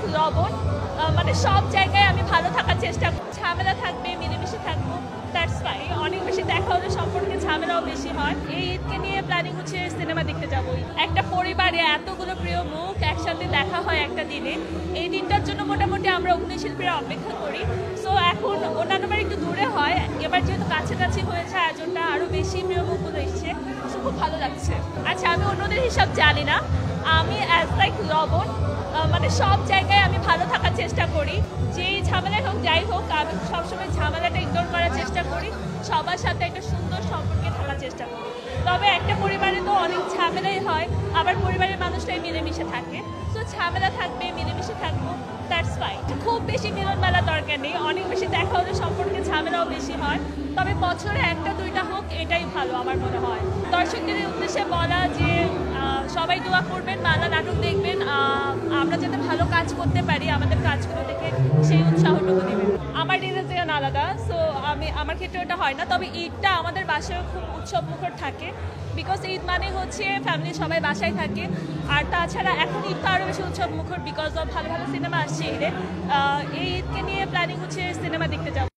Like লবণ, মানে সব জায়গায় আমি ভালো থাকার চেষ্টা করছি। ঝামেলা থাকবে, মিলেমিশে থাকবো, দ্যাটস ফাইন। অনেক বেশি দেখা হলে সম্পর্কে ঝামেলাও বেশি হয়। এই ঈদকে নিয়ে প্ল্যানিং হচ্ছে সিনেমা দেখতে যাবো। একটা পরিবারে এতগুলো প্রিয় মুখ একসাথে দেখা হয় একটা দিনে, এই দিনটার জন্য মোটামুটি আমরা অভিনয়শিল্পীরা অপেক্ষা করি। সো এখন অন্যান্য বার একটু দূরে হয়, এবার যেহেতু কাছাকাছি হয়েছে আয়োজনটা, আরও বেশি প্রিয় মুখগুলো এসছে, সো খুব ভালো লাগছে। আচ্ছা, আমি অন্যদের হিসাব জানি না, আমি অ্যাজ লাইক লবণ, মানে সব জায়গায় আমি ভালো থাকার চেষ্টা করি। যেই ঝামেলাই হোক যাই হোক, আমি সবসময় ঝামেলাটা ইগনোর করার চেষ্টা করি, সবার সাথে একটা সুন্দর সম্পর্কে থাকার চেষ্টা করি। তবে একটা পরিবারে তো অনেক ঝামেলাই হয়, আবার পরিবারের মানুষটাই মিলেমিশে থাকে। তো ঝামেলা থাকবে, মিলেমিশে থাকবো, দ্যাটস ফাইন। খুব বেশি মিলন মেলা দরকার নেই, অনেক বেশি দেখা হলে সম্পর্কে ঝামেলাও বেশি হয়। তবে বছরে একটা দুইটা হোক, এটাই ভালো আমার মনে হয়। দর্শকদের উদ্দেশ্যে বলা যে সবাই দোয়া করবেন, বাংলা নাটক দেখবেন, আমরা যাতে ভালো কাজ করতে পারি, আমাদের কাজগুলো দেখে সেই উৎসাহটুকু দেবেন। আমার ডিজাইন আলাদা, সো আমার ক্ষেত্রে ওটা হয় না। তবে ঈদটা আমাদের বাসায় খুব উৎসব মুখর থাকে, বিকজ ঈদ মানে হচ্ছে ফ্যামিলির সবাই বাসায় থাকে। আর তাছাড়া এখন ঈদটা আরও বেশি উৎসব মুখর বিকজ অফ ভালো ভালো সিনেমা আসছে ঈদে। এই ঈদকে নিয়ে প্ল্যানিং হচ্ছে সিনেমা দেখতে যাব।